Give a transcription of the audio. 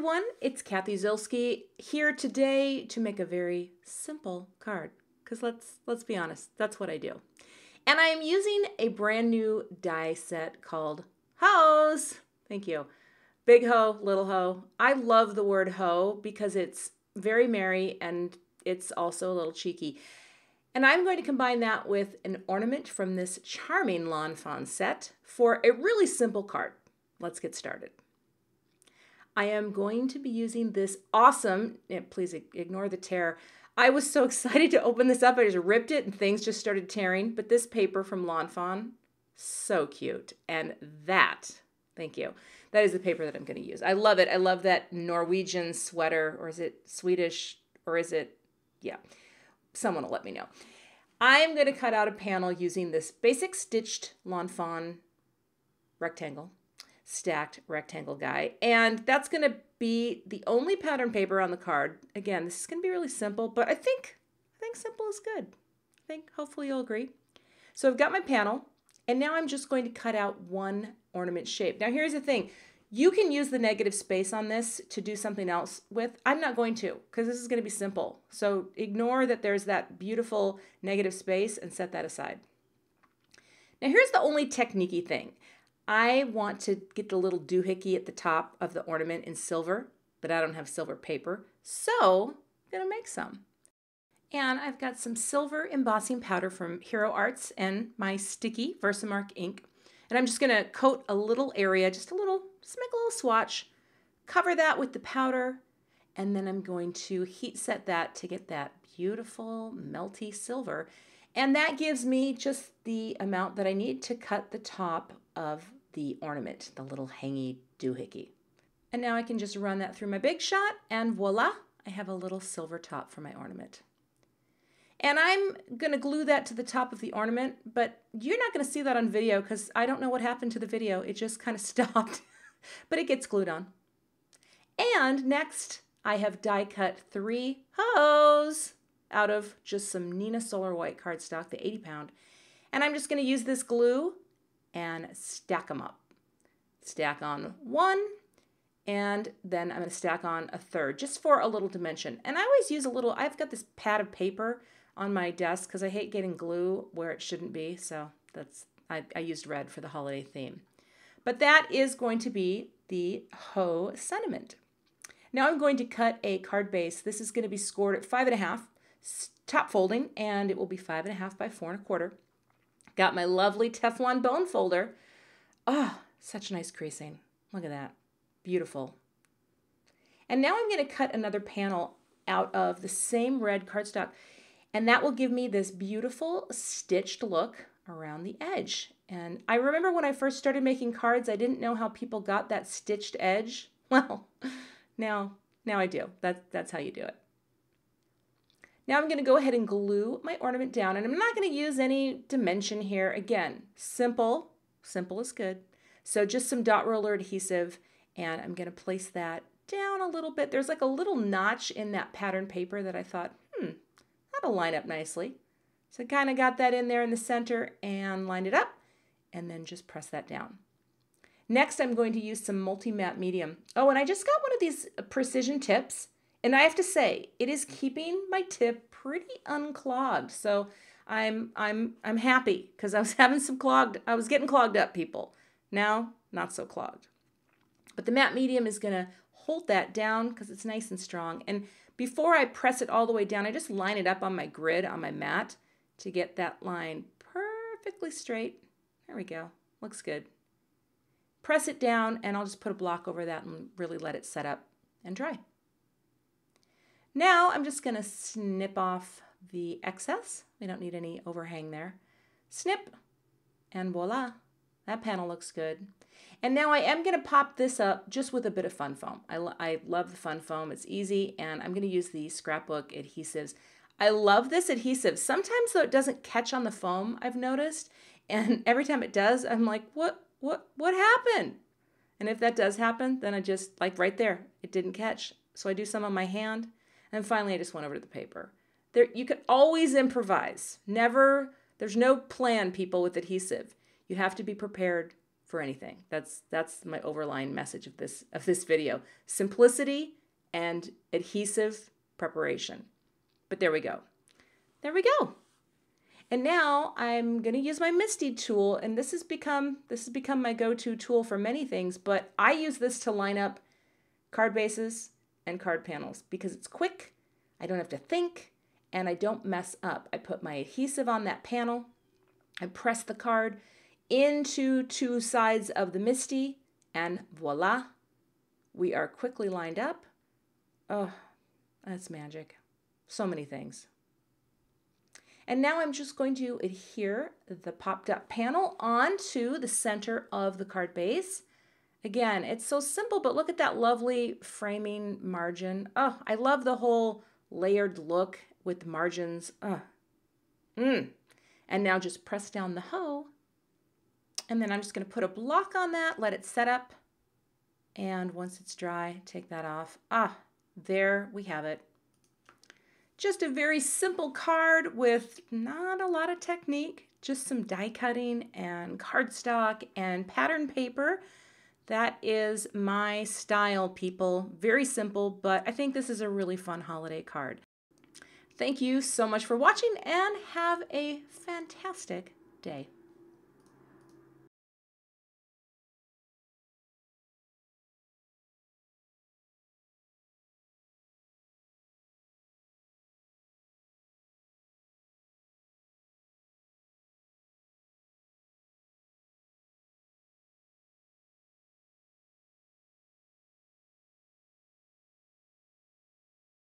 everyone, it's Cathy Zielske here today to make a very simple card. Because let's be honest, that's what I do. And I am using a brand new die set called Hoes. Thank you. Big hoe, little hoe. I love the word hoe because it's very merry and it's also a little cheeky. And I'm going to combine that with an ornament from this charming Lawn Fawn set for a really simple card. Let's get started. I am going to be using this awesome, please ignore the tear. I was so excited to open this up, I just ripped it and things just started tearing. But this paper from Lawn Fawn, so cute. And that, thank you, that is the paper that I'm going to use. I love it. I love that Norwegian sweater, or is it Swedish, or is it, yeah, someone will let me know. I am going to cut out a panel using this basic stitched Lawn Fawn rectangle. Stacked rectangle guy, and that's going to be the only pattern paper on the card. Again, this is going to be really simple, but I think simple is good. I think hopefully you'll agree. So I've got my panel, and now I'm just going to cut out one ornament shape. Now here's the thing. You can use the negative space on this to do something else with. I'm not going to, because this is going to be simple. So ignore that there's that beautiful negative space and set that aside. Now here's the only technique-y thing. I want to get the little doohickey at the top of the ornament in silver, but I don't have silver paper, so I'm going to make some. And I've got some silver embossing powder from Hero Arts and my sticky Versamark ink. And I'm just going to coat a little area, just make a little swatch, cover that with the powder, and then I'm going to heat set that to get that beautiful melty silver. And that gives me just the amount that I need to cut the top of the ornament, the little hangy doohickey. And now I can just run that through my Big Shot, and voila, I have a little silver top for my ornament. And I'm going to glue that to the top of the ornament, but you're not going to see that on video because I don't know what happened to the video. It just kind of stopped, but it gets glued on. And next, I have die cut 3 hoes out of just some Neenah Solar White cardstock, the 80 pound. And I'm just going to use this glue and stack them up. Stack on one, and then I'm going to stack on a third, just for a little dimension. And I always use a little, I've got this pad of paper on my desk because I hate getting glue where it shouldn't be, so I used red for the holiday theme. But that is going to be the hoe sentiment. Now I'm going to cut a card base. This is going to be scored at 5.5, top folding, and it will be 5.5 by 4.25. Got my lovely Teflon bone folder. Oh, such nice creasing. Look at that. Beautiful. And now I'm going to cut another panel out of the same red cardstock, and that will give me this beautiful stitched look around the edge. And I remember when I first started making cards, I didn't know how people got that stitched edge. Well, now I do. That's how you do it. Now I'm going to go ahead and glue my ornament down, and I'm not going to use any dimension here. Again, simple is good. So just some dot roller adhesive, and I'm going to place that down a little bit. There's like a little notch in that pattern paper that I thought, that'll line up nicely. So I kind of got that in there in the center and lined it up, and then just press that down. Next, I'm going to use some multi-matte medium. Oh, and I just got one of these precision tips. And I have to say, it is keeping my tip pretty unclogged. So I'm happy because I was getting clogged up, people. Now, not so clogged. But the matte medium is going to hold that down because it's nice and strong. And before I press it all the way down, I just line it up on my grid, on my mat, to get that line perfectly straight. There we go. Looks good. Press it down, and I'll just put a block over that and really let it set up and dry. Now I'm just going to snip off the excess. We don't need any overhang there. Snip, and voila, that panel looks good. And now I am going to pop this up just with a bit of fun foam. I love the fun foam. It's easy, and I'm going to use the scrapbook adhesives. I love this adhesive. Sometimes, though, it doesn't catch on the foam, I've noticed. And every time it does, I'm like, what happened? And if that does happen, then I just, like right there, it didn't catch. So I do some on my hand. And finally, I just went over to the paper. You could always improvise. There's no plan, people, with adhesive. You have to be prepared for anything. That's my overlying message of this video. Simplicity and adhesive preparation. But there we go. There we go. And now I'm going to use my misti tool, and this has become my go-to tool for many things, but I use this to line up card bases and card panels because it's quick, I don't have to think, and I don't mess up. I put my adhesive on that panel, I press the card into two sides of the misti, and voila, we are quickly lined up. Oh, that's magic. So many things. And now I'm just going to adhere the popped up panel onto the center of the card base. Again, it's so simple, but look at that lovely framing margin. Oh, I love the whole layered look with margins. And now just press down the hoe. And then I'm just going to put a block on that, let it set up. And once it's dry, take that off. There we have it. Just a very simple card with not a lot of technique, just some die cutting and cardstock and pattern paper. That is my style, people. Very simple, but I think this is a really fun holiday card. Thank you so much for watching and have a fantastic day.